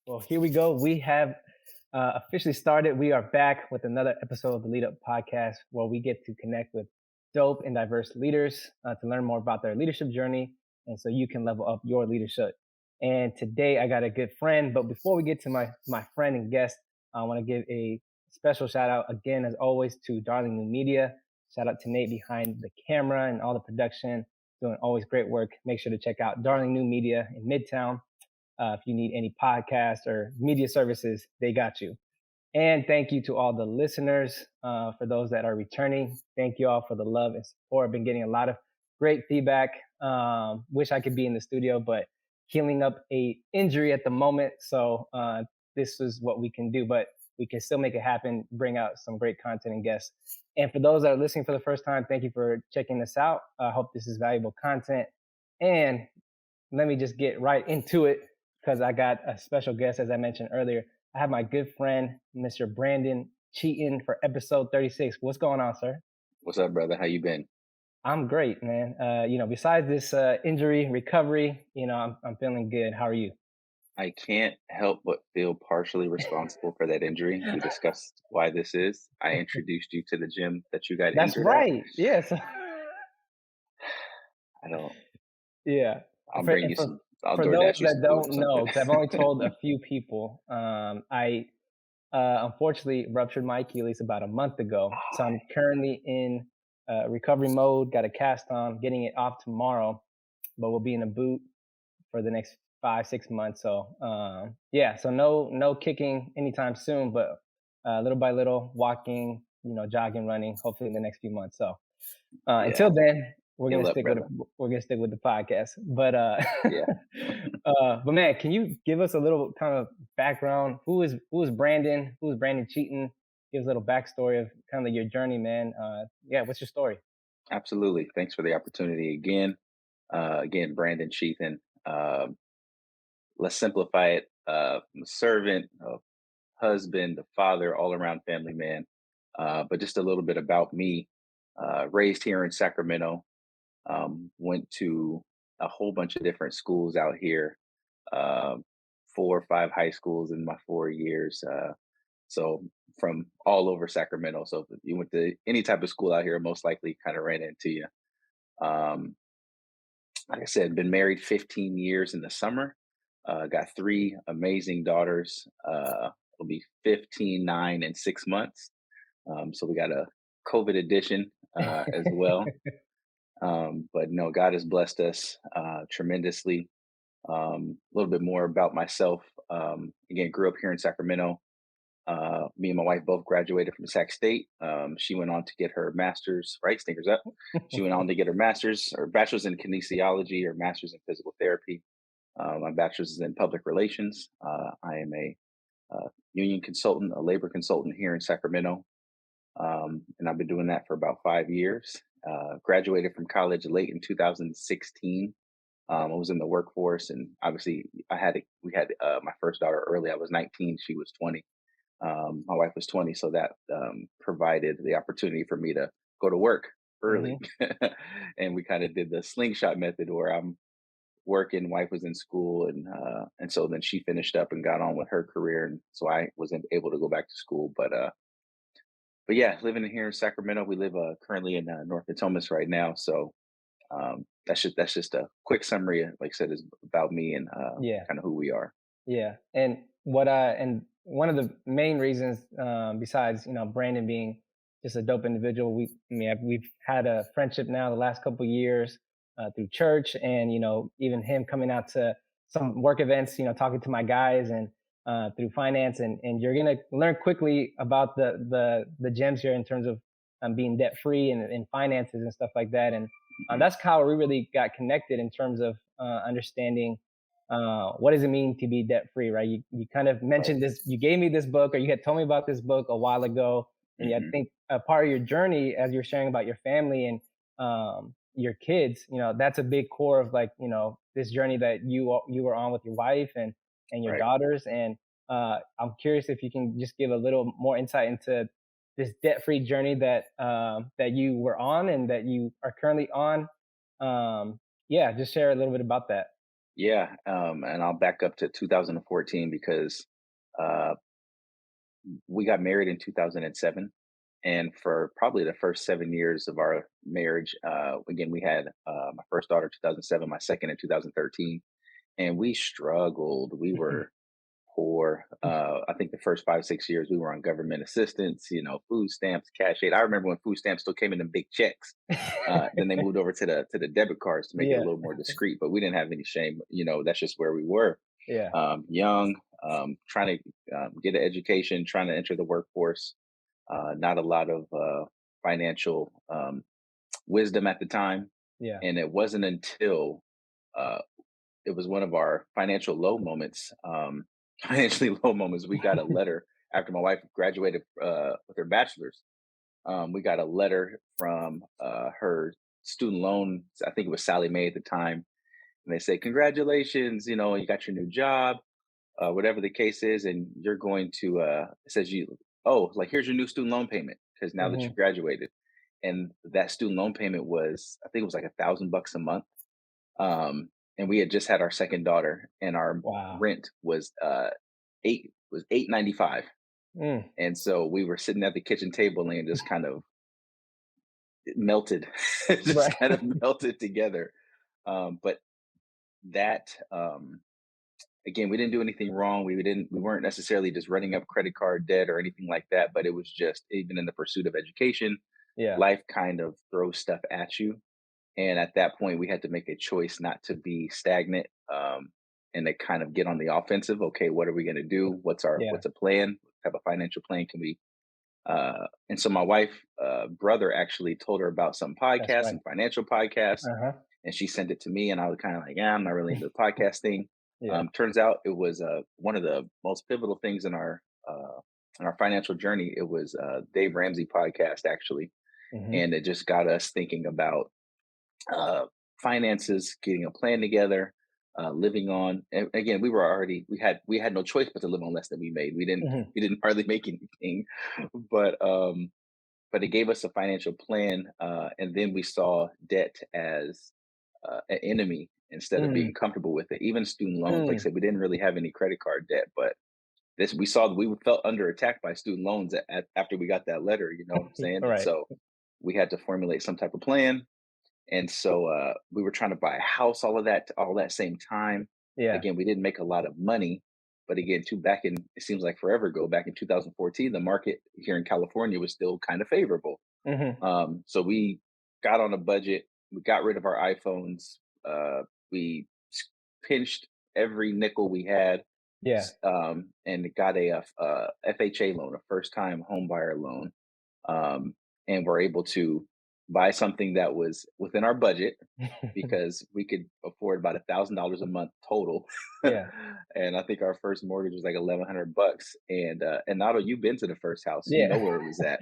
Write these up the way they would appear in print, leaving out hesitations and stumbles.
Well, here we go. We have officially started. We are back with another episode of the Lead Up Podcast where we get to connect with dope and diverse leaders to learn more about their leadership journey. And so you can level up your leadership. And today I got a good friend. But before we get to my friend and guest, I want to give a special shout out again, as always, to Darling New Media. Shout out to Nate behind the camera and all the production, doing always great work. Make sure to check out Darling New Media in Midtown. If you need any podcasts or media services, they got you. And thank you to all the listeners. For those that are returning, thank you all for the love and support. I've been getting a lot of great feedback. Wish I could be in the studio, but healing up a injury at the moment. So this is what we can do, but we can still make it happen, bring out some great content and guests. And for those that are listening for the first time, thank you for checking this out. I hope this is valuable content. And let me just get right into it, because I got a special guest, as I mentioned earlier. I have my good friend, Mr. Brandon Cheathon, for episode 36. What's going on, sir? What's up, brother? How you been? I'm great, man. Besides this injury recovery, I'm feeling good. How are you? I can't help but feel partially responsible for that injury. We discussed why this is. I introduced you to the gym that you got That's injured at. right. Yes. I don't. Yeah. I'll For, bring and you for, some. I'll for those DoorDash you that some food or don't know, something. because I've only told a few people, I unfortunately ruptured my Achilles about a month ago. So I'm currently in recovery mode, got a cast on, getting it off tomorrow, but we'll be in a boot for the next 5-6 months. So so no kicking anytime soon, but little by little, walking, jogging, running, hopefully in the next few months. So Yeah, until then, we're heal gonna up, stick with brother. the podcast. But Yeah, but man, can you give us a little kind of background? Who is Brandon? Who is Brandon Cheathon? Give us a little backstory of kind of your journey, man. What's your story? absolutely. Thanks for the opportunity again. Again, Brandon Cheathon. Let's simplify it. I'm a servant, a husband, a father, all around family man. But just a little bit about me. Raised here in Sacramento. Went to a whole bunch of different schools out here, uh, 4 or 5 high schools in my 4 years. So from all over Sacramento. So if you went to any type of school out here, most likely kind of ran into you. Um, like I said, been married 15 years in the summer. Got 3 amazing daughters. It'll be 15, 9, and 6 months. So we got a COVID edition as well. But no, God has blessed us tremendously. A little bit more about myself. Again, grew up here in Sacramento. Me and my wife both graduated from Sac State. She went on to get her master's, right? Stinkers up. She went on to get her master's or bachelor's in kinesiology or master's in physical therapy. My bachelor's is in public relations. I am a union consultant, a labor consultant here in Sacramento. And I've been doing that for about 5 years. Graduated from college late in 2016. I was in the workforce, and obviously, we had my first daughter early. I was 19; she was 20. My wife was 20, so that provided the opportunity for me to go to work early. Hmm. And we kind of did the slingshot method, where I'm working, wife was in school, and so then she finished up and got on with her career, and so I wasn't able to go back to school, but yeah, living in here in Sacramento, we live currently in North Potomac right now. So that's just a quick summary. Like I said, is about me and Yeah. kind of who we are. Yeah, and one of the main reasons, besides Brandon being just a dope individual, we've had a friendship now the last couple of years through church, and even him coming out to some work events, talking to my guys, and through finance, and you're gonna learn quickly about the gems here in terms of being debt free and finances and stuff like that, and Hmm. that's how we really got connected in terms of understanding what does it mean to be debt free, right? You kind of Right. mentioned this, you gave me this book, or you had told me about this book a while ago. And I Hmm. think a part of your journey, as you're sharing about your family and your kids, that's a big core of, like, this journey that you were on with your wife and your Right. daughters. And I'm curious if you can just give a little more insight into this debt free journey that you were on and that you are currently on. Yeah, just share a little bit about that. Yeah, and I'll back up to 2014 because uh, we got married in 2007, and for probably the first 7 years of our marriage, again, we had my first daughter 2007, my second in 2013, and we struggled. We were poor. I think the first 5, 6 years we were on government assistance, food stamps, cash aid. I remember when food stamps still came in big checks. Then they moved over to the debit cards to make it a Yeah, little more discreet, but we didn't have any shame. That's just where we were. yeah, Young, trying to get an education, trying to enter the workforce. Not a lot of financial wisdom at the time, yeah. and it wasn't until uh, it was one of our financial low moments. Financially low moments. We got a letter after my wife graduated with her bachelor's. We got a letter from her student loan. I think it was Sally Mae at the time, and they say, "Congratulations! You got your new job, whatever the case is, and you're going to." It says you. Oh, like here's your new student loan payment because now that you Hmm. graduated, and that student loan payment was, I think it was like $1,000 a month. And we had just had our second daughter, and our Wow. rent was 895, Mm. and so we were sitting at the kitchen table and just kind of it melted, just Right. kind of melted together. But that again, we didn't do anything wrong. We weren't necessarily just running up credit card debt or anything like that. But it was just, even in the pursuit of education, Yeah, life kind of throws stuff at you. And at that point, we had to make a choice not to be stagnant, and to kind of get on the offensive. Okay, what are we going to do? yeah. What's a plan? What type of financial plan can we? And so my wife, brother actually told her about some That's podcasts, right. some financial podcasts, Uh-huh. and she sent it to me, and I was kind of like, yeah, I'm not really into the podcast thing. Yeah. Turns out it was one of the most pivotal things in our financial journey. It was Dave Ramsey podcast actually, Hmm. and it just got us thinking about uh, finances, getting a plan together, living on. And again, we had no choice but to live on less than we made. We didn't Hmm. we didn't hardly make anything, but it gave us a financial plan, and then we saw debt as an enemy instead of Mm. being comfortable with it. Even student loans, like I Mm. said, we didn't really have any credit card debt, but this we saw we felt under attack by student loans after we got that letter. You know what I'm saying? All And right. so we had to formulate some type of plan, and so we were trying to buy a house, all that same time. Yeah. Again, we didn't make a lot of money, but again, back in, it seems like forever ago, back in 2014, the market here in California was still kind of favorable. Hmm. So we got on a budget. We got rid of our iPhones. We pinched every nickel we had, Yeah. and got a FHA loan, a first time home buyer loan, and we're able to buy something that was within our budget because we could afford about $1,000 a month total. Yeah. And I think our first mortgage was like $1,100. And Nado, you've been to the first house, you Yeah. know where it was at.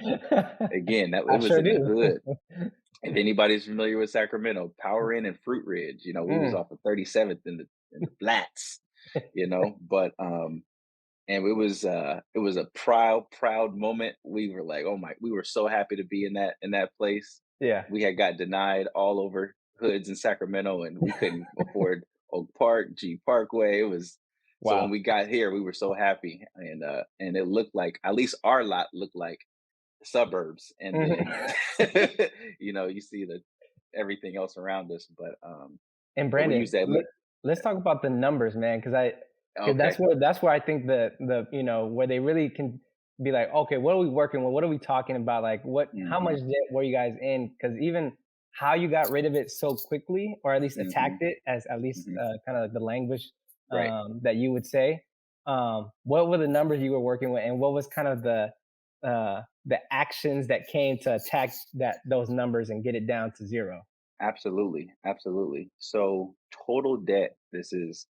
Again, that it I was sure in the do. hood. If anybody's familiar with Sacramento, Power Inn and Fruit Ridge, we was Mm. off of 37th in the flats, but and it was a proud moment. We were like, oh my, we were so happy to be in that place. Yeah. We had got denied all over hoods in Sacramento, and we couldn't afford Oak Park, G Parkway. It was, so when Wow. we got here, we were so happy, and it looked like, at least our lot looked like suburbs, and then Mhm. you see the everything else around us, And but we Brandon, use that. let's talk about the numbers, man, because Okay. that's where I think where they really can be like, okay, what are we working with? What are we talking about? Like, how much Hmm. debt were you guys in? Because even how you got rid of it so quickly, or at least Hmm. attacked it, as at least Hmm. kind of the language Right. that you would say. What were the numbers you were working with, and what was kind of the actions that came to attack those numbers and get it down to zero? Absolutely, absolutely. So total debt, this is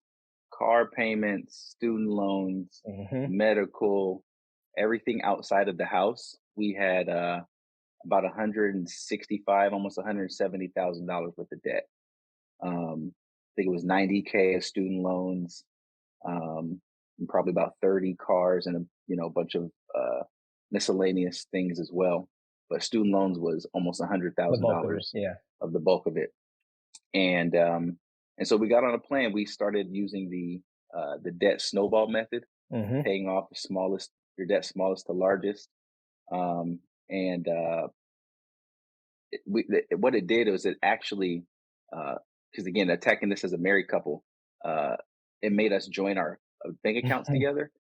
car payments, student loans, Hmm. medical, everything outside of the house. We had about 165, almost $170,000 worth of debt. I think it was 90K of student loans, and probably about 30 cars, and a bunch of miscellaneous things as well. But student loans was almost a hundred The thousand bulk of it, dollars yeah. of the bulk of it. And And so we got on a plan. We started using the debt snowball method, Mhm. paying off your debt smallest to largest. And what it did was it actually, because again, attacking this as a married couple, uh, it made us join our bank accounts together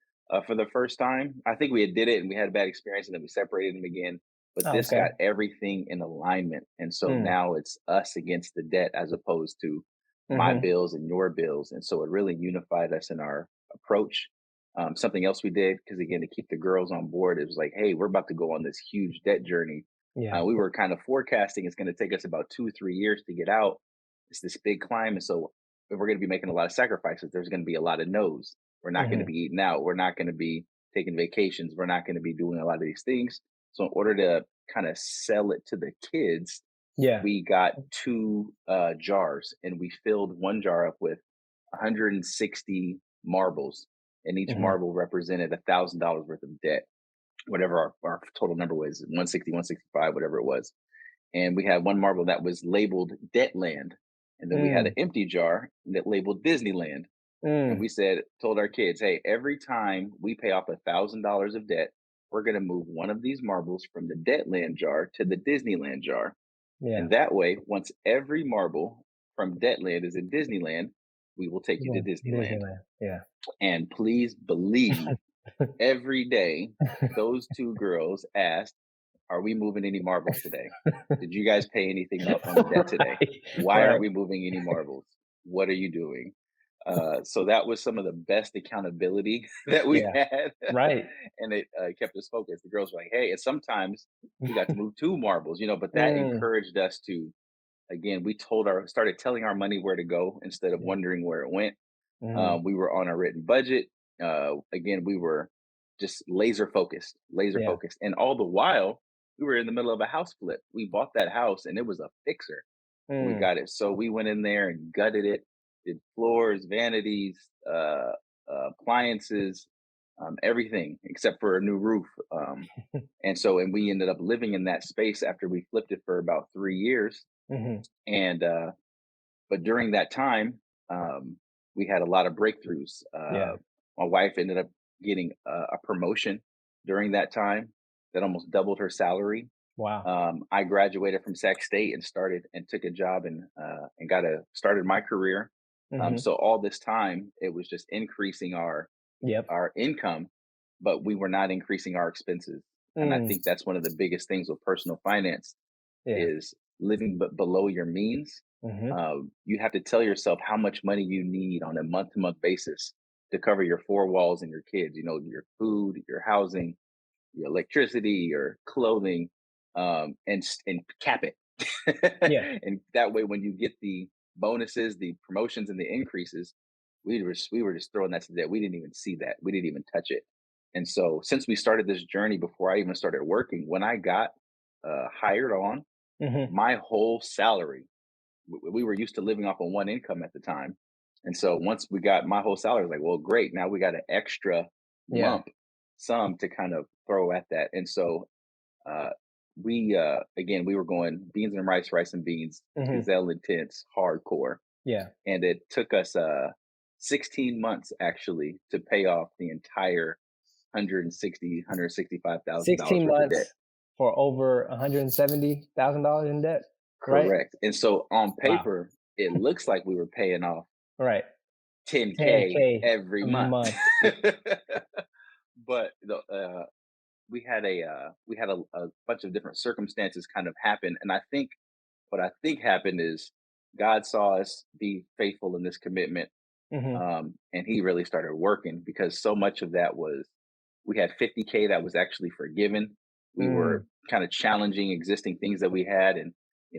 for the first time. I think we had did it and we had a bad experience and then we separated them again. But Oh, this okay. got everything in alignment, and so Mm. now it's us against the debt as opposed to my Mhm. bills and your bills, and so it really unified us in our approach. Something else we did, because again, to keep the girls on board, it was like, hey, we're about to go on this huge debt journey. Yeah. We were kind of forecasting it's going to take us about 2 3 years to get out. It's this big climb, and so if we're going to be making a lot of sacrifices, there's going to be a lot of no's. We're not going to Mhm. be eating out. We're not going to be taking vacations. We're not going to be doing a lot of these things. So in order to kind of sell it to the kids, Yeah. we got two jars, and we filled one jar up with 160 marbles, and each Mhm. marble represented $1,000 worth of debt, whatever our total number was, 160, 165, whatever it was. And we had one marble that was labeled Debtland. And then we had an Mm. empty jar that labeled Disneyland. And Mm. we told our kids, hey, every time we pay off $1,000 of debt, we're going to move one of these marbles from the Debtland jar to the Disneyland jar. Yeah. And that way, once every marble from Debtland is in Disneyland, we will take you to Yeah. Disneyland. Disneyland. Yeah. And please believe every day, those two girls asked, are we moving any marbles today? Did you guys pay anything off on the debt today? Right. Why aren't Right. we moving any marbles? What are you doing? So that was some of the best accountability that we Yeah. had, Right. and it kept us focused. The girls were like, "Hey," and sometimes we got to move two marbles, but that Mm. encouraged us to, again, we started telling our money where to go instead of Yeah. wondering where it went. Mhm. We were on a written budget. Again, we were just laser Yeah. focused. And all the while, we were in the middle of a house flip. We bought that house and it was a fixer when we Mm. got it. So we went in there and gutted it, did floors, vanities, appliances, everything except for a new roof. And we ended up living in that space after we flipped it for about 3 years. Mhm. And but during that time, we had a lot of breakthroughs. Yeah. My wife ended up getting a promotion during that time that almost doubled her salary. Wow. I graduated from Sac State and started and took a job and started my career. Mhm. So all this time, it was just increasing Yep. our income, but we were not increasing our expenses. And I Mm. think that's one of the biggest things with personal finance Yeah. is living below your means. Mhm. You have to tell yourself how much money you need on a month to month basis to cover your four walls and your kids, your food, your housing, your electricity, your clothing, and cap it. Yeah. And that way, when you get the bonuses, the promotions, and the increases, we were just throwing that to that. We didn't even see that. We didn't even touch it. And so, since we started this journey before I even started working, when I got hired on, Mhm. my whole salary, we were used to living off of one income at the time. And so once we got my whole salary, I was like, well, great. Now we got an extra Yeah. lump sum to kind of throw at that. And so uh, again, we were going beans and rice, rice and beans, Mhm. gazelle intense, hardcore. Yeah. And it took us 16 months actually to pay off the entire 165,000 16 worth of debt. months for over $170,000 in debt, right? Correct. And so on Wow. paper, it looks like we were paying off Right. 10K 10K every a month. month. But we had a bunch of different circumstances kind of happen, and I think what I think happened is God saw us be faithful in this commitment, Mhm. and He really started working because so much of that was we had 50K that was actually forgiven. We were Mm. kind of challenging existing things that we had, and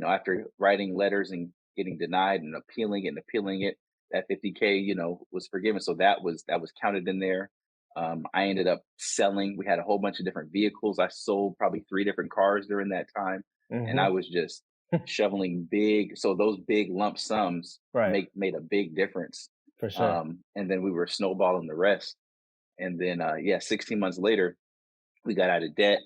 after writing letters and getting denied and appealing it, that 50K, was forgiven. So that was counted in there. I ended up selling. We had a whole bunch of different vehicles. I sold probably three different cars during that time, and I Mhm. was just shoveling big. So those big lump sums Right. made a big difference. For sure. And then we were snowballing the rest. And then, yeah, 16 months later, we got out of debt.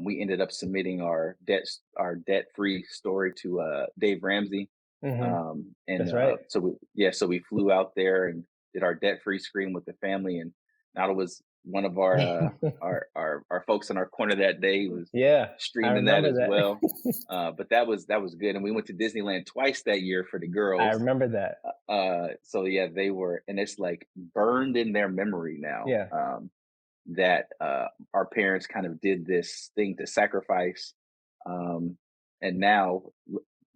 We ended up submitting our debt free story to Dave Ramsey. Hmm. And That's right. so we flew out there and did our debt free screen with the family. And Nala was one of our folks in our corner that day. He was Yeah, I streaming that remember as that. well. But that was good. And we went to Disneyland twice that year for the I girls. remember that. So yeah, they were, and it's like burned in their memory now. Yeah. That our parents kind of did this thing to sacrifice. And now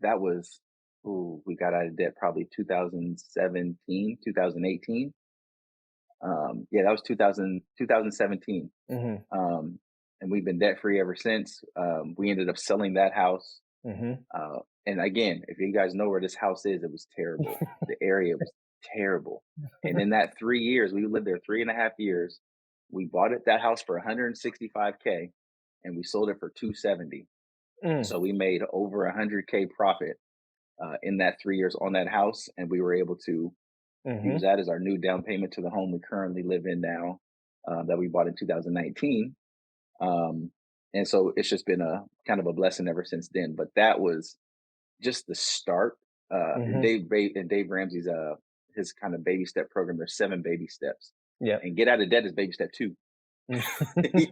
that was, ooh, we got out of debt probably 2017, 2018. Yeah, that was 2017. Hmm. Um, and we've been debt free ever since. We ended up selling that house. Hmm. And again, if you guys know where this house is, it was terrible. The area was terrible. And in that 3 years, we lived there 3.5 years. We bought that house for 165K, and we sold it for 270. Mm. So we made over 100K profit in that 3 years on that house, and we were able to use Hmm. that as our new down payment to the home we currently live in now, that we bought in 2019. Um, and so it's just been a kind of a blessing ever since then. But that was just the start. And Hmm. Dave Ramsey's his kind of baby step program. There's 7 baby steps, Yep. and get out of debt is baby step 2. you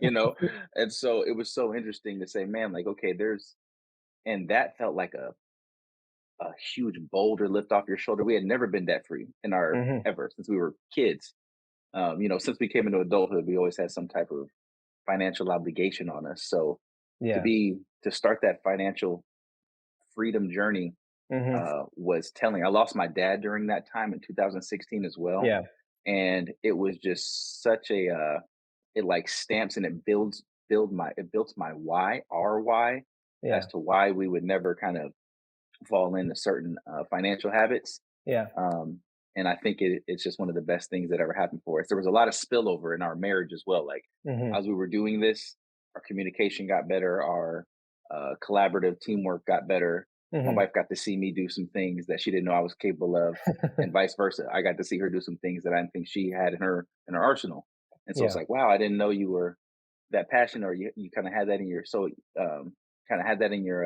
Hmm. know, and so it was so interesting to say, man, like, okay, and that felt like a huge boulder lift off your shoulder. We had never been debt free in our ever since we were kids. Since we came into adulthood, we always had some type of financial obligation on us. So Yeah. to start that financial freedom journey Hmm. was telling. I lost my dad during that time in 2016 as well, Yeah. and it was just such a it like stamps and it built my why, our why, as Yeah. to why we would never kind of fall into certain financial habits. Yeah. um, and I think it's just one of the best things that ever happened for us. There was a lot of spillover in our marriage as well. Like, Hmm. as we were doing this, our communication got better, our collaborative teamwork got better. My Hmm. wife got to see me do some things that she didn't know I was capable of, and vice versa. I got to see her do some things that I didn't think she had in her arsenal. And so it's Yeah. like, wow, I didn't know you were that passionate, or you kind of had that in your kind of had that in your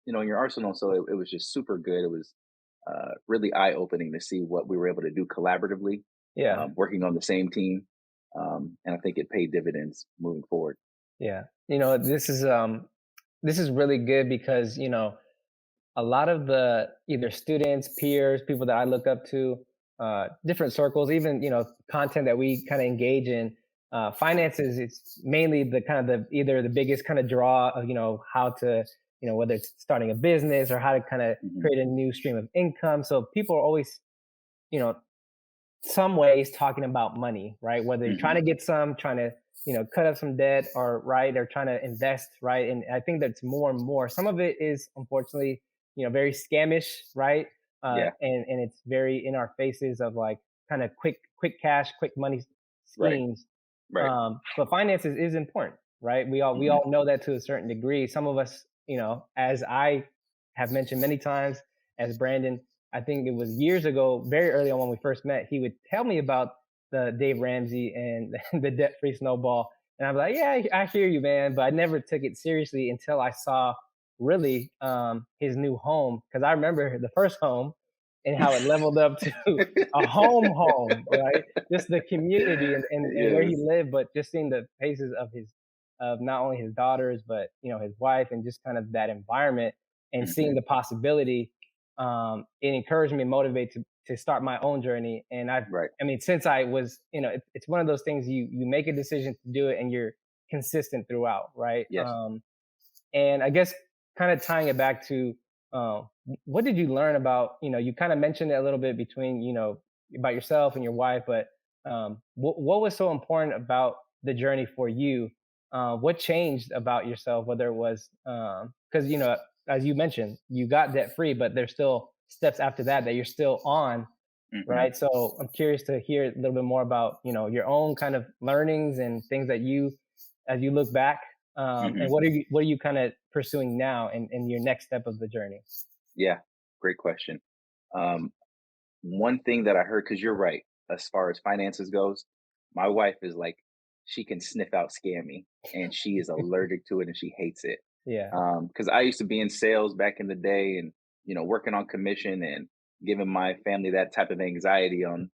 in your arsenal. So it was just super good. It was really eye opening to see what we were able to do collaboratively, Yeah. working on the same team. And I think it paid dividends moving forward. Yeah. This is really good because, a lot of the either students, peers, people that I look up to, different circles, even content that we kind of engage in. Finances, it's mainly the kind of the either the biggest kind of draw of how to whether it's starting a business or how to kind of Hmm. create a new stream of income. So people are always you know some ways talking about money, right? Whether you're trying Hmm. to get some, trying to, cut up some debt or right, or trying to invest, right? And I think that's more and more. Some of it is unfortunately, very scamish, right? Yeah. And it's very in our faces of like kind of quick cash, quick money Right. schemes. Right. But finances is important, right? We Hmm. all know that to a certain degree. Some of us, as I have mentioned many times, as Brandon, I think it was years ago, very early on when we first met, he would tell me about the Dave Ramsey and the debt free snowball. And I'm like, yeah, I hear you, man. But I never took it seriously until I saw really his new home. Cause I remember the first home and how it leveled up to a home, right? Just the community and where he Yes. lived, but just seeing the faces of not only his daughters, but, his wife and just kind of that environment and seeing Hmm. the possibility, it encouraged me and motivated to start my own journey. And Right. I mean, since I was, it's one of those things you make a decision to do it and you're consistent throughout, right? Yes. And I guess kind of tying it back to, what did you learn about, you kind of mentioned it a little bit between, about yourself and your wife, but what was so important about the journey for you? What changed about yourself, whether it was, because, as you mentioned, you got debt free, but there's still steps after that you're still on, Hmm. right? So I'm curious to hear a little bit more about, your own kind of learnings and things that as you look back, and Hmm. what are you kind of pursuing now in your next step of the journey? Yeah. Great question. Um, One thing that I heard, because you're right, as far as finances goes, my wife is like, she can sniff out scammy, and she is allergic to it, and she hates it. Yeah. Because I used to be in sales back in the day, and working on commission and giving my family that type of anxiety on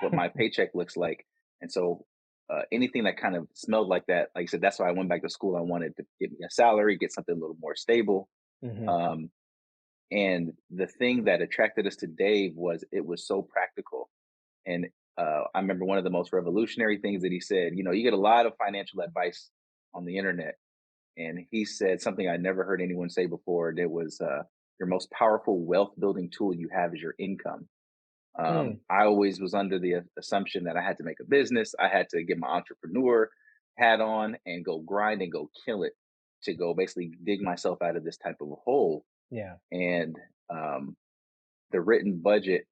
what my paycheck looks like. And so anything that kind of smelled like that, like I said, that's why I went back to school. I wanted to get me a salary, get something a little more stable. Hmm. Um, and the thing that attracted us to Dave was it was so practical. And I remember one of the most revolutionary things that he said, you get a lot of financial advice on the internet. And he said something I never heard anyone say before. That was your most powerful wealth building tool you have is your income. Mm, I always was under the assumption that I had to make a business. I had to get my entrepreneur hat on and go grind and go kill it to go basically dig myself out of this type of a hole. yeah. And um, the written budget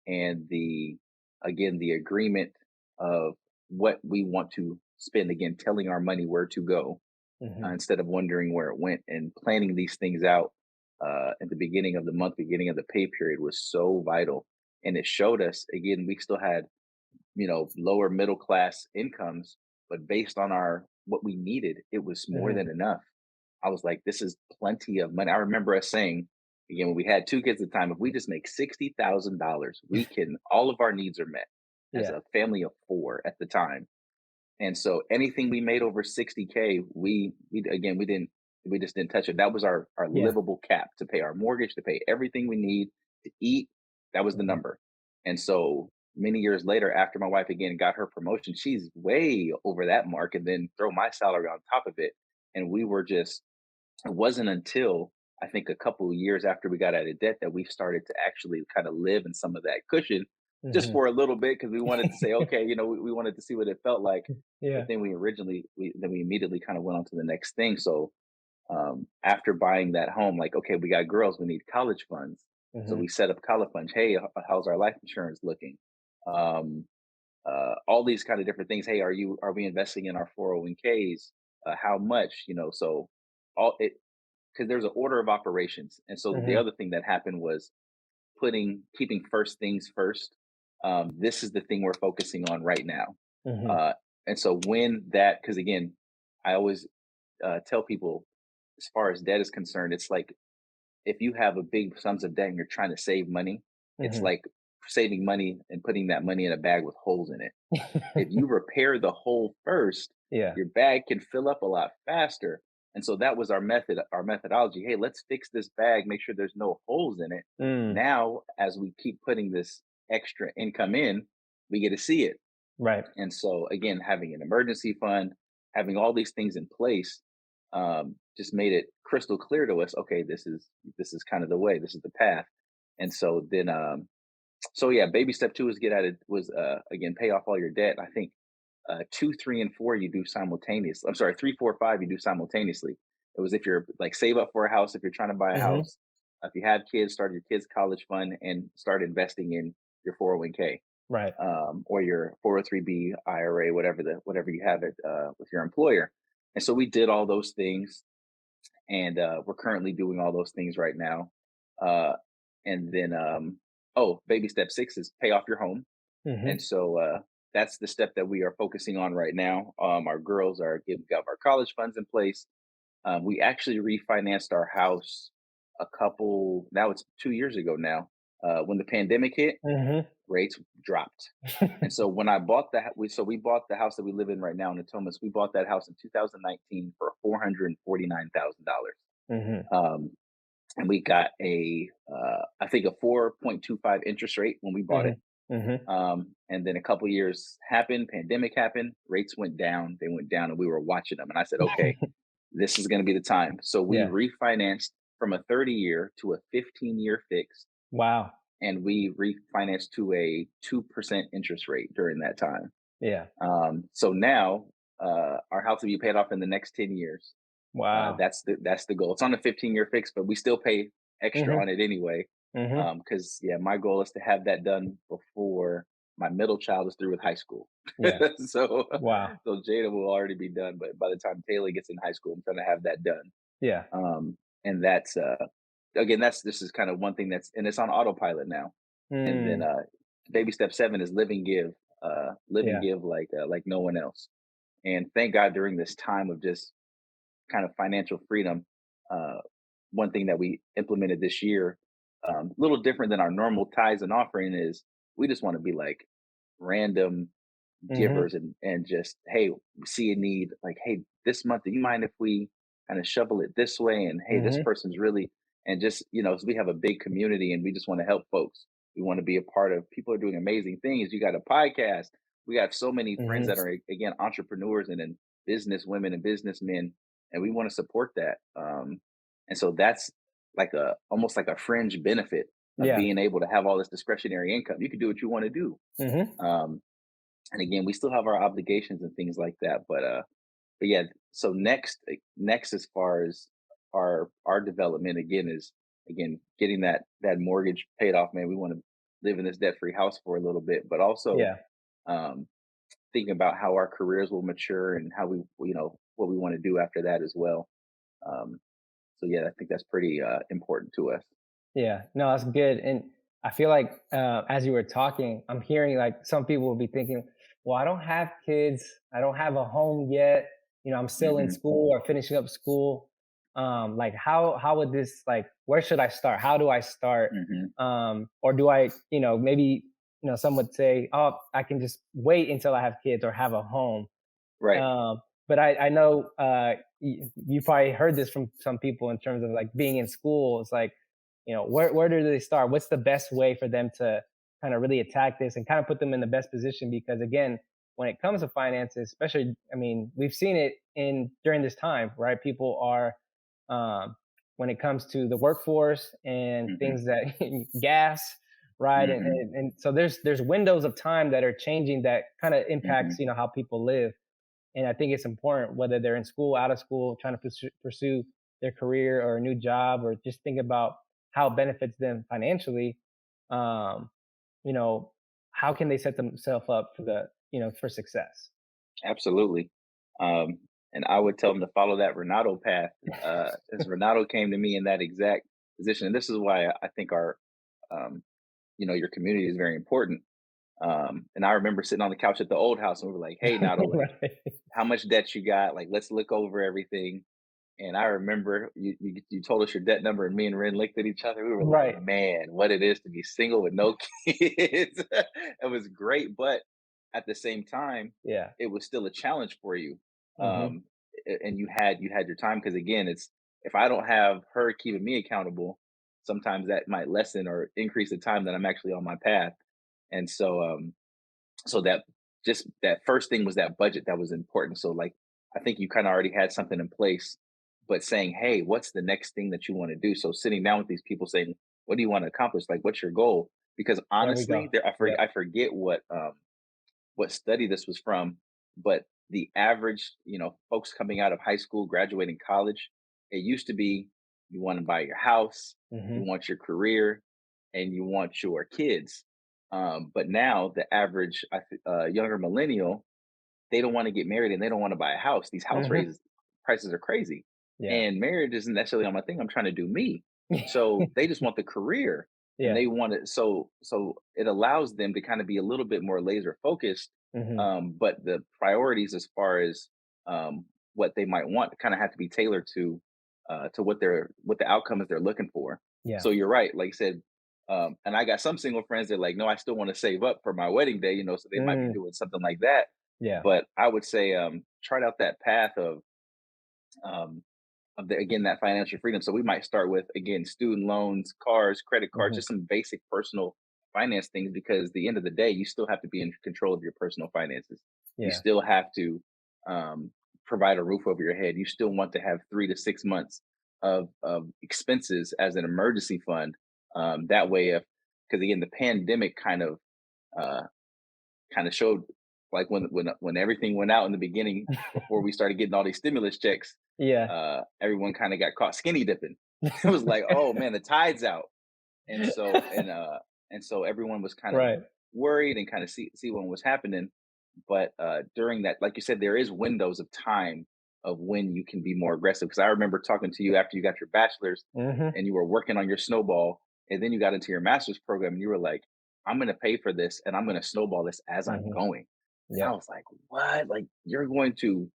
and the agreement of what we want to spend, again, telling our money where to go Hmm. instead of wondering where it went, and planning these things out at the beginning of the month, beginning of the pay period was so vital. And it showed us, again, we still had, lower middle class incomes, but based on our what we needed, it was more Hmm. than enough. I was like, this is plenty of money. I remember us saying, again, when we had two kids at the time, if we just make $60,000, we can, all of our needs are met as Yeah. a family of four at the time. And so anything we made over 60K, we just didn't touch it. That was our Yeah. livable cap to pay our mortgage, to pay everything we need to eat. That was the Hmm. number. And so many years later, after my wife again got her promotion, she's way over that mark, and then throw my salary on top of it. And we were just, it wasn't until I think a couple of years after we got out of debt that we started to actually kind of live in some of that cushion just Hmm. for a little bit, because we wanted to say, okay, we wanted to see what it felt like. But Yeah. then we immediately kind of went on to the next thing. So after buying that home, like, okay, we got girls, we need college funds. So Hmm. we set up college funds. Hey, how's our life insurance looking? Um, all these kind of different things. Hey, are we investing in our 401ks? How much? So all it because there's an order of operations. And so the Hmm. other thing that happened was keeping first things first. This is the thing we're focusing on right now. Hmm. Uh, and so because again, I always tell people, as far as debt is concerned, it's like if you have a big sums of debt and you're trying to save money, it's Hmm. like saving money and putting that money in a bag with holes in it. If you repair the hole first, Yeah. your bag can fill up a lot faster. And so that was our methodology. Hey, let's fix this bag, make sure there's no holes in it. Mm, Now, as we keep putting this extra income in, we get to see it. right. And so, again, having an emergency fund, having all these things in place, just made it crystal clear to us. Okay, this is kind of the way. This is the path. And so then, so yeah, baby step two is get out of was again pay off all your debt. I think two, three, and four you do simultaneously. I'm sorry, three, four, five you do simultaneously. It was if you're like save up for a house, if you're trying to buy a Hmm. house, if you have kids, start your kids' college fund and start investing in your 401k Right. or your 403b IRA, whatever you have it with your employer. And so we did all those things, and we're currently doing all those things right now. Uh, and then, baby step six is pay off your home, and Hmm. so that's the step that we are focusing on right now. Our girls are giving got our college funds in place. We actually refinanced our house now it's 2 years ago now. When the pandemic hit, Hmm. rates dropped. And so when I bought we bought the house that we live in right now in Natomas. We bought that house in 2019 for $449,000. Hmm. Um, and we got I think a 4.25 interest rate when we bought it. Hmm. Hmm. And then a couple years happened, pandemic happened, rates went down, they went down, and we were watching them. And I said, okay, this is going to be the time. So we Yeah. refinanced from a 30-year to a 15-year fix, Wow. and we refinanced to a 2% interest rate during that time. Yeah. So now our house will be paid off in the next 10 years. Wow. That's the goal. It's on a 15-year fix, but we still pay extra Hmm. on it anyway. Hmm. Because yeah, my goal is to have that done before my middle child is through with high school. Yeah. so Wow. so Jada will already be done, but by the time Taylor gets in high school, I'm trying to have that done. Yeah. And that's again, this is kind of one thing and it's on autopilot now. And then Mm, baby step seven is live and yeah. give like no one else. And thank God during this time of just kind of financial freedom, uh, one thing that we implemented this year little different than our normal tithes and offering is we just want to be like random Hmm. givers and just, hey, we see a need, like, hey, this month, do you mind if we kind of shovel it this way? And hey, this Hmm. person's really, and just, so we have a big community and we just want to help folks. We want to be a part of, people are doing amazing things. You got a podcast. We got so many friends Hmm. that are, again, entrepreneurs and then business women and businessmen, and we want to support that. And so that's like almost like a fringe benefit of Yeah. being able to have all this discretionary income. You can do what you want to do. Hmm. Um, and again, we still have our obligations and things like that. But yeah, so next as far as our development again is again getting that mortgage paid off. Man, we want to live in this debt free house for a little bit, but also Yeah. um, thinking about how our careers will mature and how we what we want to do after that as well. Um, so yeah, I think that's pretty important to us. Yeah, no, that's good. And I feel like as you were talking, I'm hearing like some people will be thinking, well, I don't have kids, I don't have a home yet. I'm still in Hmm. school or finishing up school. Like how would this like where should I start? How do I start? Hmm. Or do I, maybe some would say, oh, I can just wait until I have kids or have a home. Right. But I know you probably heard this from some people in terms of like being in school. It's like, where do they start? What's the best way for them to kind of really attack this and kind of put them in the best position? Because again, when it comes to finances, especially, I mean, we've seen it in during this time, right? People are, when it comes to the workforce and Hmm. things that gas, right? And, Hmm. and and so there's windows of time that are changing that kind of impacts, Hmm. how people live. And I think it's important whether they're in school, out of school, trying to pursue their career or a new job, or just think about how it benefits them financially. Um, you know, how can they set themselves up for for success? Absolutely. Um, and I would tell them to follow that Renato path, as Renato came to me in that exact position. And this is why I think um, your community is very important. And I remember sitting on the couch at the old house and we were like, hey, Nato, like, Right. how much debt you got? Like, let's look over everything. And I remember you told us your debt number, and me and Ren looked at each other. We were like, Right. man, what it is to be single with no kids. It was great, but at the same time, Yeah. it was still a challenge for you. Hmm. Um, and you had your time because again, it's if I don't have her keeping me accountable, sometimes that might lessen or increase the time that I'm actually on my path. And so that just that first thing was that budget that was important. So like I think you kind of already had something in place, but saying, hey, what's the next thing that you want to do? So sitting down with these people saying, what do you want to accomplish? Like, what's your goal? Because There we honestly, go. Yep. I forget what study this was from, but the average, folks coming out of high school, graduating college, it used to be you want to buy your house, you Hmm. want your career, and you want your kids. But now the average younger millennial, they don't want to get married and they don't want to buy a house. These house Hmm. raises prices are crazy, Yeah. and marriage isn't necessarily on my thing. I'm trying to do me, so they just want the career, and Yeah. they want it. So it allows them to kind of be a little bit more laser focused. Hmm. But the priorities, as far as what they might want, kind of have to be tailored to what the outcome is they're looking for. Yeah. So you're right, like you said. And I got some single friends that are like, no, I still want to save up for my wedding day, so they might be Mm. doing something like that. Yeah. But I would say chart out that path um, again that financial freedom. So we might start with again student loans, cars, credit cards, Hmm. just some basic personal finance things. Because at the end of the day, you still have to be in control of your personal finances. You Yeah. still have to um, provide a roof over your head. You still want to have 3 to 6 months of expenses as an emergency fund. That way, if because again the pandemic uh, kind of showed like when everything went out in the beginning before we started getting all these stimulus checks, Yeah. everyone kind of got caught skinny dipping. It was like, oh man, the tide's out, and so everyone was kind of Right. worried and kind of see what was happening. But during that, like you said, there is windows of time of when you can be more aggressive. Because I remember talking to you after you got your bachelor's Hmm. and you were working on your snowball, and then you got into your master's program, and you were like, "I'm going to pay for this, and I'm going to snowball this as I'm Hmm. going." And I Yep. was like, "What? Like you're going to?"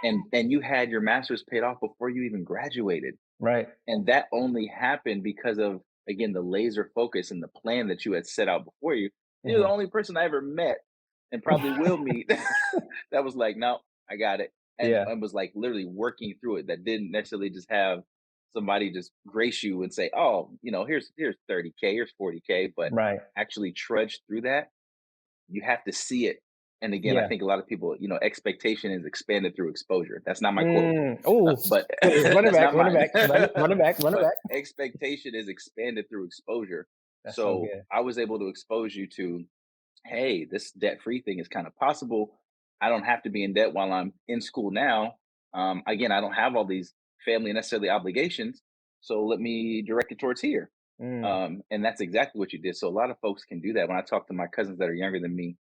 And you had your master's paid off before you even graduated, Right. and that only happened because of again, the laser focus and the plan that you had set out before you. You're the Hmm. only person I ever met and probably will meet that was like, no, I got it. Yeah. And was like literally working through it, that didn't necessarily just have somebody just grace you and say, oh, here's 30K, here's 40K, but Right. actually trudge through that. You have to see it. And again, I Yeah. think a lot of people, expectation is expanded through exposure. That's not my quote, Oh, but please run it that's back, not run it mine. back, run it back, run it But back. expectation is expanded through exposure. That's so So good. I was able to expose you to, hey, this debt free thing is kind of possible. I don't have to be in debt while I'm in school now. Again, I don't have all these family necessarily obligations. So let me direct it towards here. Mm, And that's exactly what you did. So a lot of folks can do that. When I talk to my cousins that are younger than me,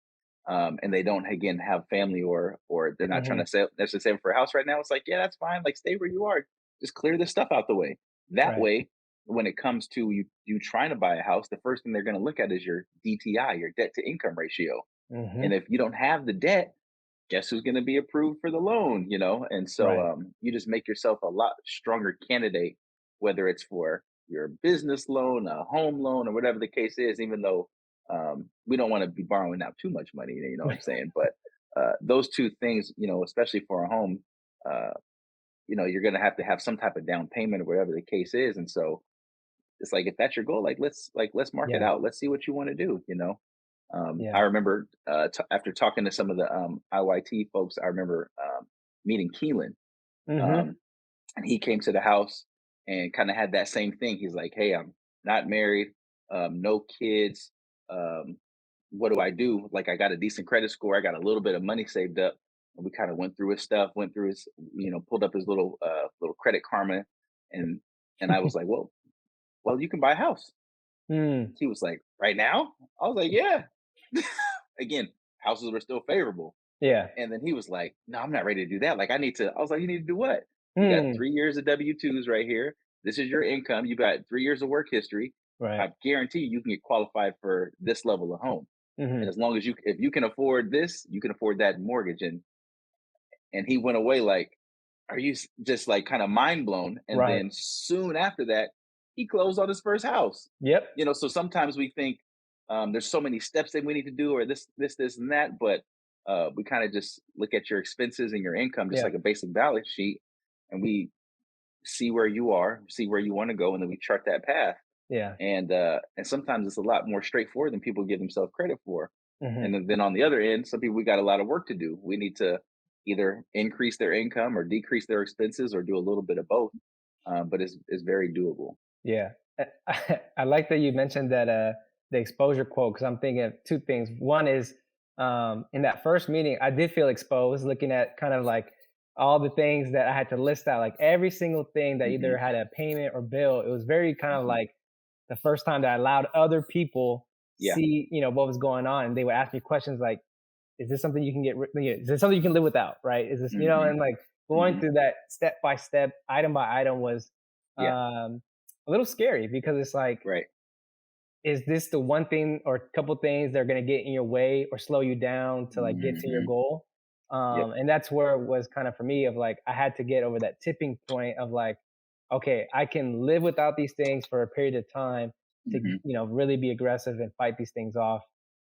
and they don't again have family, or they're not trying mhm. to sell necessarily save for a house right now, it's like, yeah, that's fine. Like, stay where you are. Just clear this stuff out the way. That Right. way, when it comes to you trying to buy a house, the first thing they're going to look at is your DTI, your debt to income ratio. And Mhm. if you don't have the debt, guess who's going to be approved for the loan, and so Right. you just make yourself a lot stronger candidate, whether it's for your business loan, a home loan, or whatever the case is, even though we don't want to be borrowing out too much money, you know what I'm saying? But those two things, especially for a home, uh, you're going to have some type of down payment or whatever the case is. And so it's like, if that's your goal, let's mark it Yeah. out. Let's see what you want to do. I Yeah. remember after talking to some of the IYT folks, I remember meeting Keelan, Mhm. um, and he came to the house and kind of had that same thing. He's like, "Hey, I'm not married, no kids. Um, what do I do? Like, I got a decent credit score. I got a little bit of money saved up." And we kind of went through his stuff, went through his, pulled up his little Credit Karma, and I was like, "Well, you can buy a house." Mm. He was like, "Right now?" I was like, "Yeah." Again, houses were still favorable. Yeah. And then he was like, "No, I'm not ready to do that. Like, I need to." I was like, "You need to do what? You got Mm. 3 years of W-2s right here. This is your income. You got 3 years of work history. Right. I guarantee you can get qualified for this level of home. And Mhm. as long as if you can afford this, you can afford that mortgage." And he went away like, "Are you just like kind of mind blown?" And Right. then soon after that, he closed on his first house. Yep. So sometimes we think there's so many steps that we need to do, or this, and that, but we kind of just look at your expenses and your income just Yeah. like a basic balance sheet, and we see where you are, see where you want to go, and then we chart that path. Yeah. And sometimes it's a lot more straightforward than people give themselves credit for. Mhm. And then on the other end, some people, we got a lot of work to do. We need to either increase their income or decrease their expenses or do a little bit of both. But it's very doable. Yeah. I like that you mentioned that the exposure quote, because I'm thinking of two things. One is in that first meeting, I did feel exposed looking at kind of like all the things that I had to list out, like every single thing that Hmm. either had a payment or bill. It was very kind of Hmm. like the first time that I allowed other people Yeah. see, what was going on. And they would ask me questions like, is this something you can is this something you can live without? Right. Is this, Hmm. and like going Hmm. through that step by step, item by item was Yeah. a little scary because it's like, Right. is this the one thing or a couple things that are going to get in your way or slow you down to like get to your Hmm. goal? Yep. And that's where it was kind of for me of like, I had to get over that tipping point of like, okay, I can live without these things for a period of time to, Hmm. really be aggressive and fight these things off.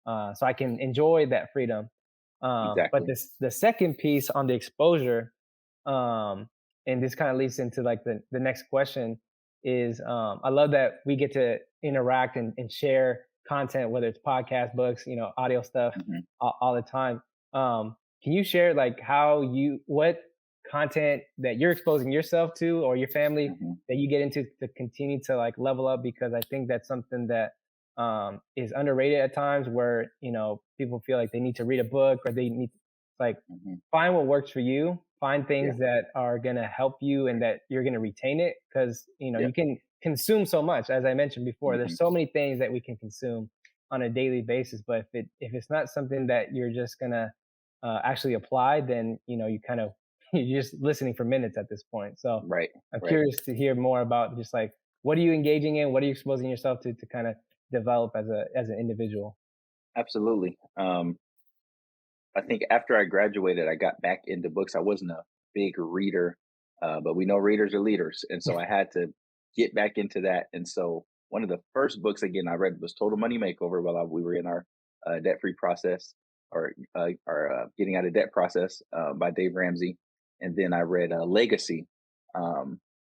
So I can enjoy that freedom. But Exactly. the second piece on the exposure, um, and this kind of leads into like the next question is I love that we get to interact and share content, whether it's podcast, books, audio stuff Hmm. all the time. Can you share like what content that you're exposing yourself to or your family Hmm. that you get into to continue to like level up? Because I think that's something that is underrated at times where, people feel like they need to read a book or they need like Hmm. find what works for you, find Yeah. things that are going to help you and that you're going to retain it because Yep. you can consume so much. As I mentioned before, Hmm. there's so many things that we can consume on a daily basis, but if it's not something that you're just going to actually apply, then you kind of you're just listening for minutes at this point. So Right. I'm Right. curious to hear more about just like what are you engaging in, what are you exposing yourself to kind of develop as an individual. Absolutely. I think after I graduated, I got back into books. I wasn't a big reader, but we know readers are leaders, and so I had to get back into that. And so one of the first books again I read was Total Money Makeover while we were in our debt free process or our getting out of debt process by Dave Ramsey, and then I read Legacy.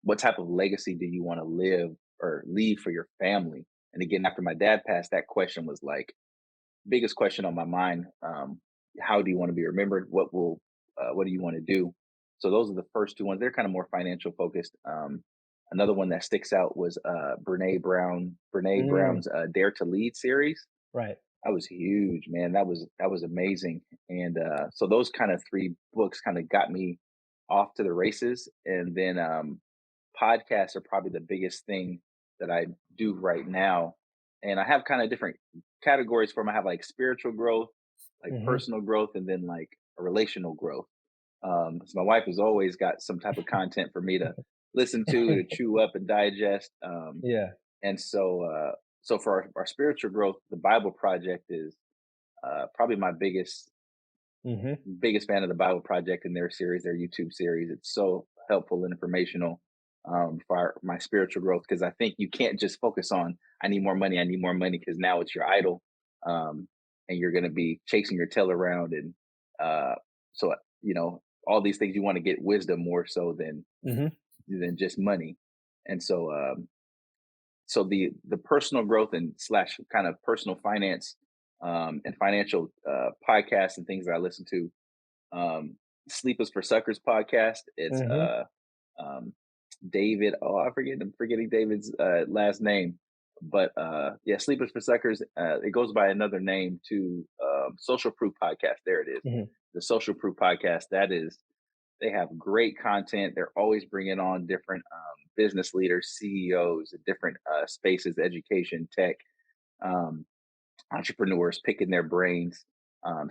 What type of legacy do you want to live or leave for your family? And again, after my dad passed, that question was like biggest question on my mind. How do you want to be remembered? What do you want to do? So those are the first two ones. They're kind of more financial focused. Another one that sticks out was Brene Mm, Brown's Dare to Lead series. right. That was huge, man. That was amazing. And so those kind of three books kind of got me off to the races. And then podcasts are probably the biggest thing that I do right now. And I have kind of different categories for them. I have like spiritual growth, like Hmm. personal growth, and then like a relational growth. So my wife has always got some type of content for me to listen to chew up and digest. Yeah. And so for our spiritual growth, the Bible Project is probably my Hmm. biggest fan of the Bible Project and their series, their YouTube series. It's so helpful and informational for my spiritual growth because I think you can't just focus on I need more money because now it's your idol, and you're going to be chasing your tail around and uh, so all these things you want to get wisdom more so Hmm. than just money, and so the personal growth and slash kind of personal finance and financial podcasts and things that I listen to Sleep is for Suckers podcast. It's Hmm. um David. Oh, I'm forgetting David's last name. But yeah, Sleep is for Suckers. It goes by another name to Social Proof Podcast. There it is. Hmm. The Social Proof Podcast. That is, they have great content. They're always bringing on different business leaders, CEOs, different spaces, education, tech. Um, Entrepreneurs picking their brains.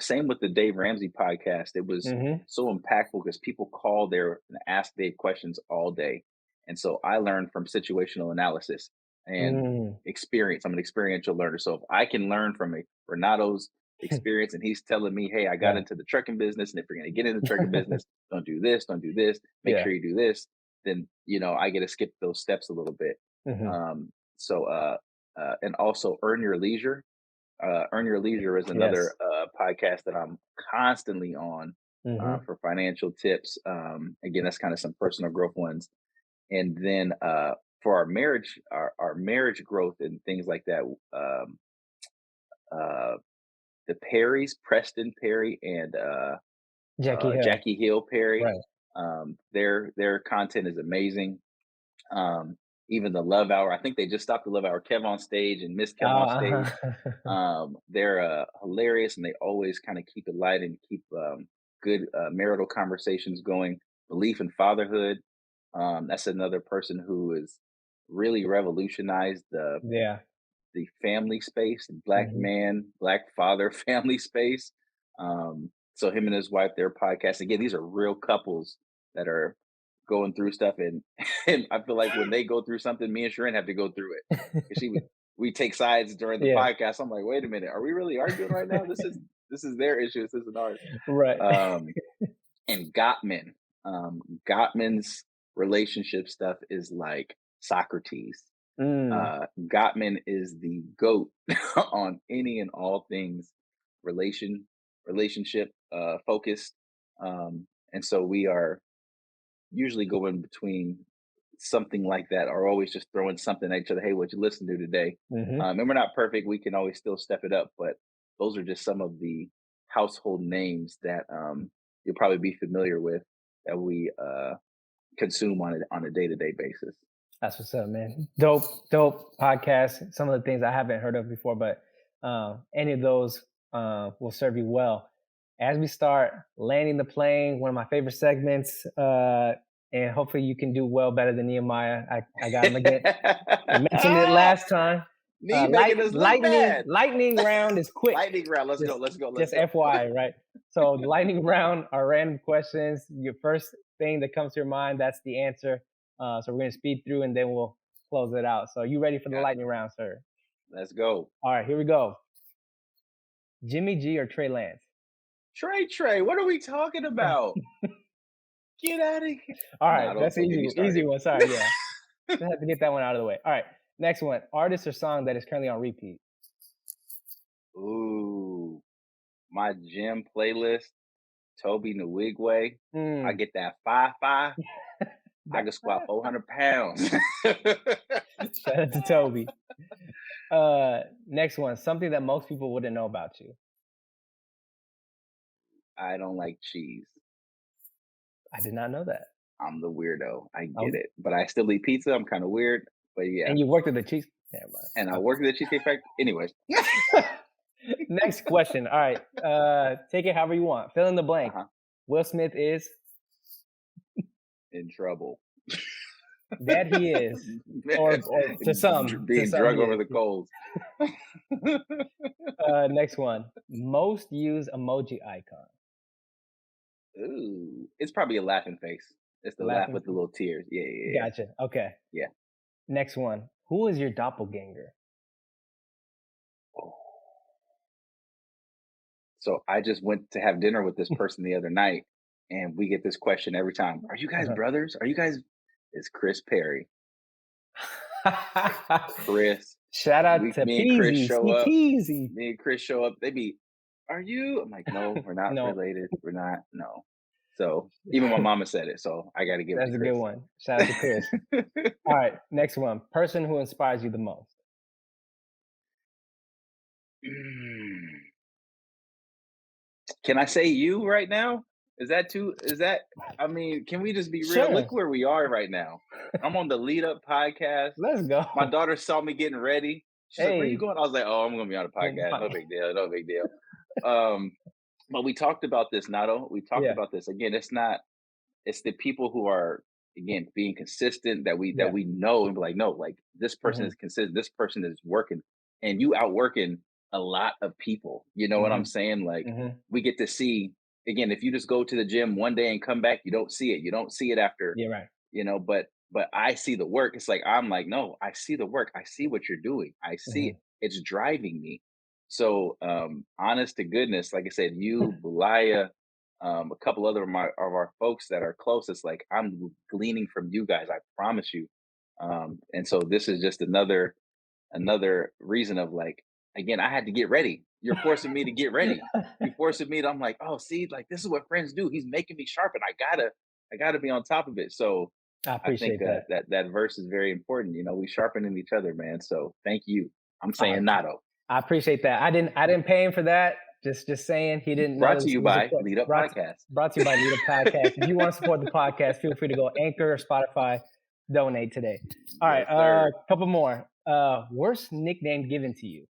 Same with the Dave Ramsey podcast. It was Hmm. so impactful because people call there and ask Dave questions all day. And so I learned from situational analysis and Mm. experience. I'm an experiential learner. So if I can learn from a Renato's experience and he's telling me, hey, I got Right. into the trucking business. And if you're going to get into the trucking business, don't do this, make Yeah. sure you do this. Then, I get to skip those steps a little bit. Hmm. And also Earn Your Leisure. Earn Your Leisure is another Yes. podcast that I'm constantly on Hmm. for financial tips. Again, that's kind of some personal growth ones. And then for our marriage growth and things like that, uh, the Perrys, Preston Perry and Jackie Hill. Jackie Hill Perry, Right. their content is amazing. Um, Even the Love Hour, I think they just stopped the Love Hour. Kev on stage and Miss Kev on stage. Uh-huh. They're hilarious and they always kind of keep it light and keep good marital conversations going. Belief in Fatherhood. That's another person who has really revolutionized Yeah. the family space, black Hmm. man, black father family space. So him and his wife, their podcast. Again, these are real couples that are going through stuff, and and I feel like when they go through something, me and Sharon have to go through it because we take sides during the Yeah. podcast. I'm like, wait a minute, are we really arguing right now? This is their issue. This isn't ours. Right. Um, and Gottman's relationship stuff is like Socrates. Mm. Gottman is the goat on any and all things relation relationship focused. And so we are usually going between something like that, or always just throwing something at each other. Hey, what you listen to today? Hmm. And we're not perfect. We can always still step it up, but those are just some of the household names that you'll probably be familiar with that we consume on a day to day basis. That's what's up, man. Dope podcast. Some of the things I haven't heard of before, but any of those will serve you well. As we start landing the plane, one of my favorite segments, and hopefully you can do well better than Nehemiah. I got him again. I mentioned it last time. Me making us look bad. Lightning round is quick. Lightning round. Let's go. Just Let's go. Let's just go. FYI, right? So the lightning round are random questions. Your first thing that comes to your mind, that's the answer. So we're gonna speed through and then we'll close it out. So you ready for the Got it. lightning round, sir? Let's go. All right, here we go. Jimmy G or Trey Lance? Trey, what are we talking about? Get out of here. All No, right, that's don't get easy, me easy started. one. Sorry, yeah, just have to get that one out of the way. All right, Next one, artist or song that is currently on repeat. Ooh, my gym playlist, Toby Nwigwe. I Mm, get that fi. I that- can squat 400 pounds. Shout out to Toby. Next one, something that most people wouldn't know about you. I don't like cheese. I did not know that. I'm the weirdo. I get Um, it. But I still eat pizza. I'm kind of weird. But yeah. and you worked at the cheese. Never And I mind. work at the Cheesecake Factory. Anyways, Okay. Next question. All right. Take it however you want. Fill in the blank. uh-huh. Will Smith is In trouble. that he is, or to some Being he drug over is. the coals. Next one. Most used emoji icon. Ooh, it's probably a laughing face. It's the laugh Laughing. with the little tears. Yeah. Gotcha. Okay. Yeah. Next one. Who is your doppelganger? Oh. So I just went to have dinner with this person the other night, and we get this question every time. Are you guys brothers? Are you guys? It's Chris Perry. Chris. Shout out to Me and Chris Peasy. show up. Peasy. Me and Chris show up. They be, are you? I'm like, no, we're not No, related. We're not. No. So even my mama said it. So I got to give it to that's a good Chris. one. Shout out to Chris. All right. Next one. Person who inspires you the most. Can I say you right now? Is that too? Is that? I mean, can we just be real? Sure. Look where we are right now. I'm on the Lead Up podcast. Let's go. My daughter saw me getting ready. She's like, "Where you Hey. going?" I was like, "Oh, I'm gonna be on a podcast. No big deal. No big deal." But we talked about this, Nato. We talked Yeah. about this again. It's not. It's the people who are again being consistent that Yeah. we know and be like, no, like this person Mhm. is consistent. This person is working, and you outworking a lot of people. You know what I'm Mhm. saying? Like Mhm. we get to see again. If you just go to the gym one day and come back, you don't see it. You don't see it after. Yeah. Right. But I see the work. It's like I'm like, no, I see the work. I see what you're doing. I see it. Mhm. It's driving me. So honest to goodness, like I said, you, Bulaya, a couple other of our folks that are closest, like I'm gleaning from you guys, I promise you. And so this is just another reason of like, again, I had to get ready. You're forcing me to get ready. You're forcing me to, I'm like, oh, see, like this is what friends do. He's making me sharpen. I gotta be on top of it. So I I think appreciate that. that verse is very important. You know, we sharpening each other, man. So thank you. I'm Uh, saying Nato. I appreciate that. I didn't pay him for that. Just saying he didn't know Brought to this you was a by Lead Up brought Podcast. brought to you by Lead Up Podcast. If you want to support the podcast, feel free to go Anchor or Spotify, donate today. All right, Yes, couple more. Worst nickname given to you?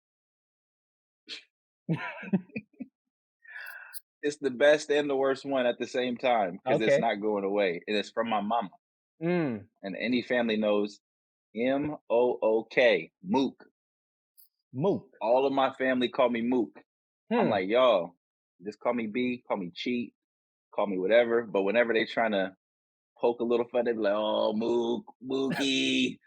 it's the best and the worst one at the same time because it's Okay. not going away. And it's from my mama. Mm, And any family knows Mook, Mook. Mook. All of my family call me Mook. I'm Hmm. like, y'all, just call me B, call me Cheat, call me whatever. But whenever they trying to poke a little fun, they be like, oh, Mook, Mookie.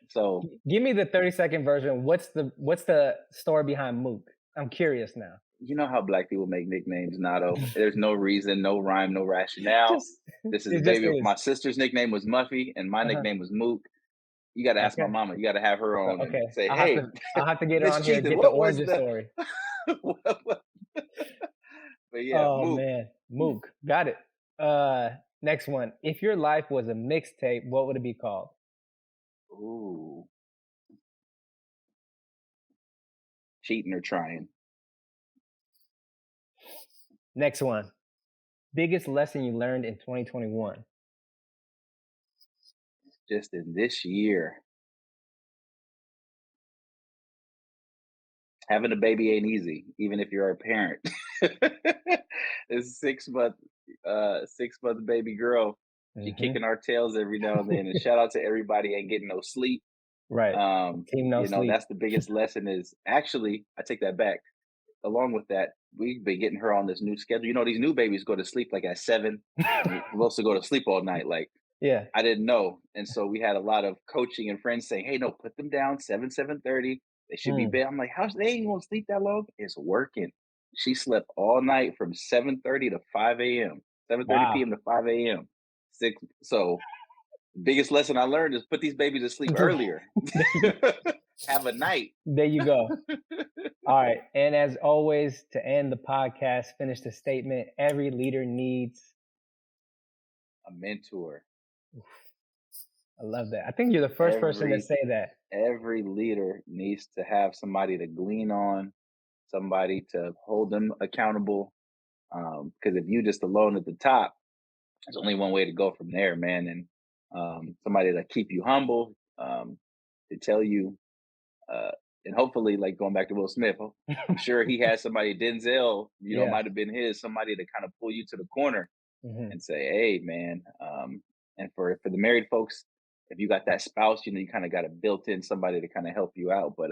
So Give me the 30-second version. What's the story behind Mook? I'm curious now. you know how black people make nicknames, Nato. There's no reason, no rhyme, no rationale. Just This is it just baby. is. My sister's nickname was Muffy, and my Uh-huh. nickname was Mook. You got to ask my Okay. mama. You got to have her on and Okay. say, I'll have "Hey, to I'll have to get her Miss on here and Cheathon, get the what was origin the?" story. what- but yeah, Oh Mook. man, Mook. Got it. Next one. If your life was a mixtape, what would it be called? Ooh, cheating or trying. Next one. Biggest lesson you learned in 2021? Just in this year, having a baby ain't easy, even if you're a parent. This 6 month, 6 month baby girl. She Mm-hmm. kicking our tails every now and then. And shout out to everybody ain't getting no sleep. Right. Team no You know, sleep. that's the biggest lesson is actually, I take that back. Along with that, we've been getting her on this new schedule. You know, these new babies go to sleep like at 7. We're supposed to go to sleep all night. Like Yeah. I didn't know. And so we had a lot of coaching and friends saying, hey, no, put them down 7:30. They should be Mm. bed. I'm like, how's they ain't gonna sleep that long? It's working. She slept all night from 7:30 to 5 a.m. 7:30 Wow. p.m. to 5 a.m. Six. So Biggest lesson I learned is put these babies to sleep earlier. there, you, Have a night. there you go. All right. And as always, to end the podcast, finish the statement. Every leader needs. A mentor. I love that. I think you're the first person to Every say that. every leader needs to have somebody to glean on, somebody to hold them accountable. Because if you just alone at the top, there's only one way to go from there, man. And somebody to keep you humble, to tell you, uh, and hopefully, like going back to Will Smith, I'm sure he has somebody, Denzel, Yeah. might have been somebody to kind of pull you to the corner Hmm. and say, "Hey, man." And for the married folks, if you got that spouse, you kind of got a built-in somebody to kind of help you out. But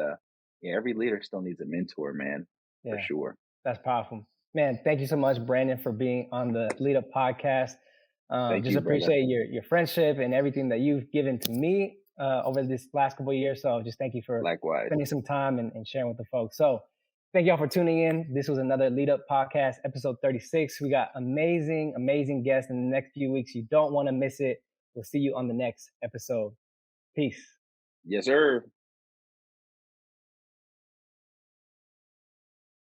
yeah, every leader still needs a mentor, man, for Yeah. sure. That's powerful. Man, thank you so much, Brandon, for being on the Lead Up podcast. Thank Just you, brother. appreciate your friendship and everything that you've given to me over this last couple of years. So just thank you for Likewise. spending some time and sharing with the folks. So thank y'all for tuning in. This was another Lead Up podcast, episode 36. We got amazing, amazing guests in the next few weeks. You don't want to miss it. We'll see you on the next episode. Peace. Yes, sir.